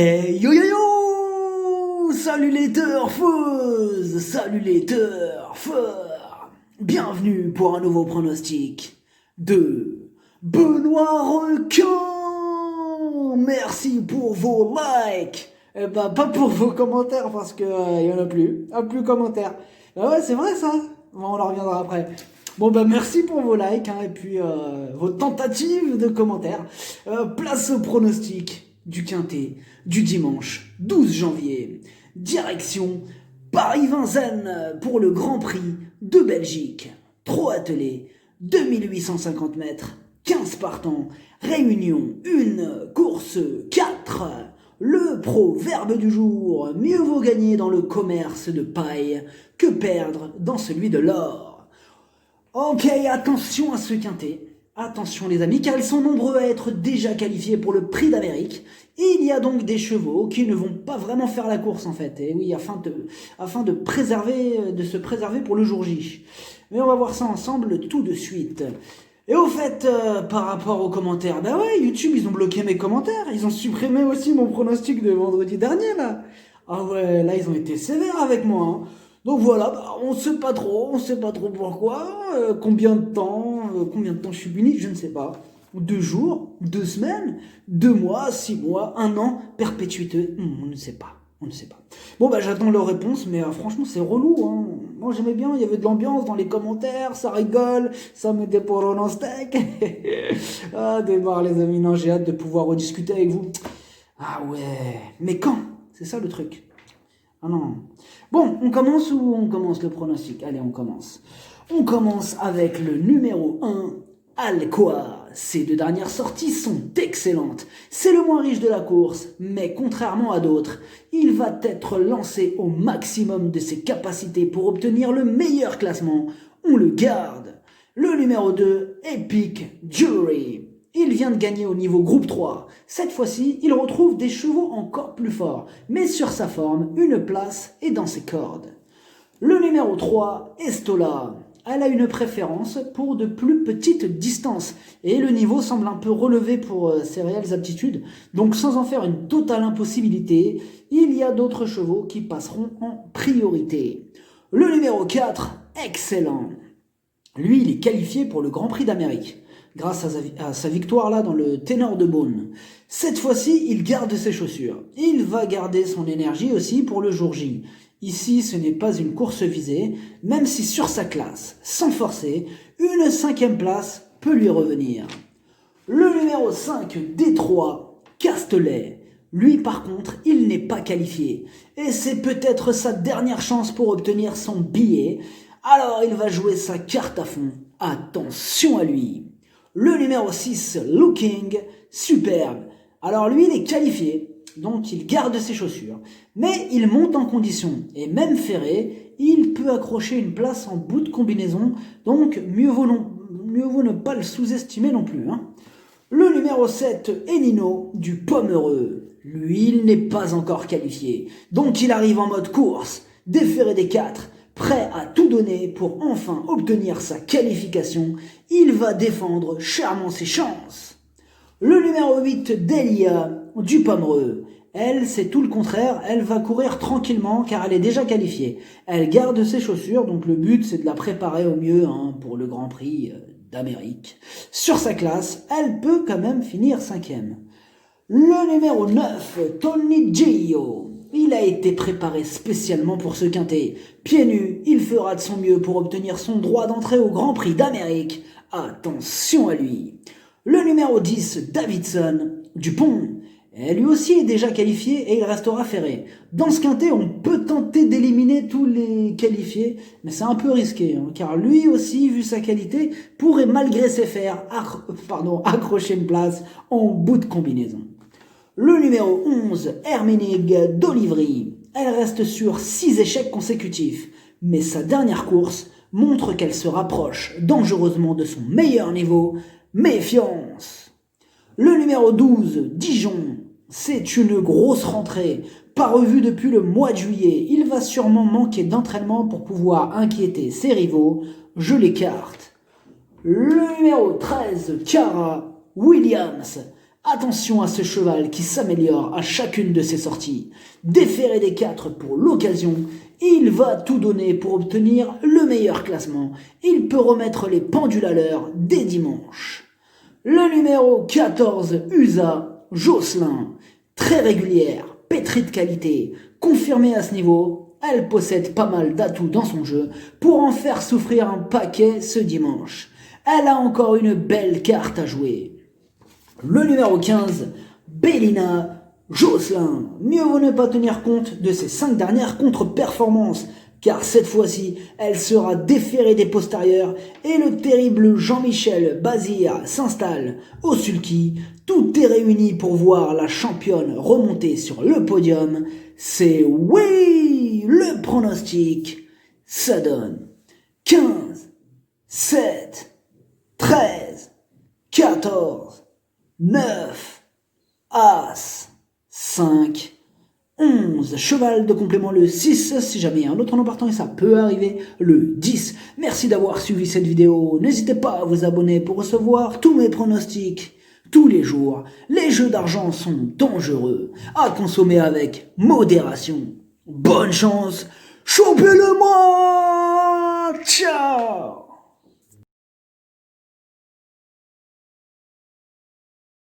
Hey yo yo yo! Salut les turfeuses! Salut les turfeurs! Bienvenue pour un nouveau pronostic de Benoît Requin! Merci pour vos likes! Eh ben, pas pour vos commentaires parce que y en a plus. Plus commentaires. Ah ouais, c'est vrai ça! Bon, on en reviendra après. Bon bah merci pour vos likes et puis vos tentatives de commentaires. Place au pronostic du Quintet du dimanche 12 janvier. Direction Paris-Vincennes pour le Grand Prix de Belgique. Trot attelé, 2850 mètres, 15 partants, réunion 1, course 4. Le proverbe du jour, mieux vaut gagner dans le commerce de paille que perdre dans celui de l'or. Ok, attention à ce quintet. Attention les amis, car ils sont nombreux à être déjà qualifiés pour le prix d'Amérique. Il y a donc des chevaux qui ne vont pas vraiment faire la course en fait. Et oui, afin de se préserver pour le jour J. Mais on va voir ça ensemble tout de suite. Et au fait, par rapport aux commentaires, bah ouais, YouTube, ils ont bloqué mes commentaires. Ils ont supprimé aussi mon pronostic de vendredi dernier, là. Ah ouais, là, ils ont été sévères avec moi, hein. Donc voilà, bah, on sait pas trop pourquoi, combien de temps je suis puni, je ne sais pas. 2 jours, 2 semaines, 2 mois, 6 mois, 1 an, perpétuité, on ne sait pas. Bon bah j'attends leur réponse, mais franchement c'est relou, hein. Moi j'aimais bien, il y avait de l'ambiance dans les commentaires, ça rigole, ça met des poros en steak. Ah démarre les amis, non j'ai hâte de pouvoir rediscuter avec vous. Ah ouais, mais quand? C'est ça le truc. Ah non. Bon, on commence ou on commence le pronostic? Allez, on commence. On commence avec le numéro 1, Alcoa. Ces 2 dernières sorties sont excellentes. C'est le moins riche de la course, mais contrairement à d'autres, il va être lancé au maximum de ses capacités pour obtenir le meilleur classement. On le garde. Le numéro 2, Epic Jury. Il vient de gagner au niveau groupe 3. Cette fois-ci, il retrouve des chevaux encore plus forts, mais sur sa forme, une place est dans ses cordes. Le numéro 3, Estola. Elle a une préférence pour de plus petites distances et le niveau semble un peu relevé pour ses réelles aptitudes. Donc sans en faire une totale impossibilité, il y a d'autres chevaux qui passeront en priorité. Le numéro 4, Excellent. Lui, il est qualifié pour le Grand Prix d'Amérique grâce à sa victoire là dans le Ténor de Beaune. Cette fois-ci, il garde ses chaussures. Il va garder son énergie aussi pour le jour J. Ici, ce n'est pas une course visée, même si sur sa classe, sans forcer, une 5e place peut lui revenir. Le numéro 5, Détroit, Castelet. Lui, par contre, il n'est pas qualifié. Et c'est peut-être sa dernière chance pour obtenir son billet. Alors, il va jouer sa carte à fond. Attention à lui. Le numéro 6, Looking, superbe. Alors lui, il est qualifié, donc il garde ses chaussures. Mais il monte en condition, et même ferré, il peut accrocher une place en bout de combinaison, donc mieux vaut ne pas le sous-estimer non plus, hein. Le numéro 7, Enino, du Pomereux. Lui, il n'est pas encore qualifié, donc il arrive en mode course, déféré des 4, prêt à tout donner pour enfin obtenir sa qualification. Il va défendre chèrement ses chances. Le numéro 8, Delia, du Pomereux. Elle, c'est tout le contraire, elle va courir tranquillement car elle est déjà qualifiée. Elle garde ses chaussures, donc le but c'est de la préparer au mieux pour le Grand Prix d'Amérique. Sur sa classe, elle peut quand même finir 5e. Le numéro 9, Tony Gio. Il a été préparé spécialement pour ce quintet. Pieds nus, il fera de son mieux pour obtenir son droit d'entrée au Grand Prix d'Amérique. Attention à lui. Le numéro 10, Davidson, Dupont. Et lui aussi est déjà qualifié et il restera ferré. Dans ce quintet, on peut tenter d'éliminer tous les qualifiés, mais c'est un peu risqué, hein, car lui aussi, vu sa qualité, pourrait malgré ses fers accrocher une place en bout de combinaison. Le numéro 11, Herminig d'Olivry. Elle reste sur 6 échecs consécutifs, mais sa dernière course montre qu'elle se rapproche dangereusement de son meilleur niveau. Méfiance. Le numéro 12, Dijon. C'est une grosse rentrée, pas revue depuis le mois de juillet. Il va sûrement manquer d'entraînement pour pouvoir inquiéter ses rivaux. Je l'écarte. Le numéro 13, Cara Williams. Attention à ce cheval qui s'améliore à chacune de ses sorties. Déféré des 4 pour l'occasion, il va tout donner pour obtenir le meilleur classement. Il peut remettre les pendules à l'heure dès dimanche. Le numéro 14, USA, Jocelyn. Très régulière, pétrie de qualité, confirmée à ce niveau, elle possède pas mal d'atouts dans son jeu pour en faire souffrir un paquet ce dimanche. Elle a encore une belle carte à jouer. Le numéro 15, Bélina, Jocelyn. Mieux vaut ne pas tenir compte de ses 5 dernières contre-performances, car cette fois-ci, elle sera déférée des postérieurs et le terrible Jean-Michel Bazir s'installe au sulky. Tout est réuni pour voir la championne remonter sur le podium. C'est oui, le pronostic, ça donne 15, 7, 13, 14, 9, As, 5, 11, cheval de complément le 6, si jamais il y a un autre nom partant et ça peut arriver, le 10. Merci d'avoir suivi cette vidéo, n'hésitez pas à vous abonner pour recevoir tous mes pronostics tous les jours. Les jeux d'argent sont dangereux, à consommer avec modération. Bonne chance, chopez-le-moi, ciao.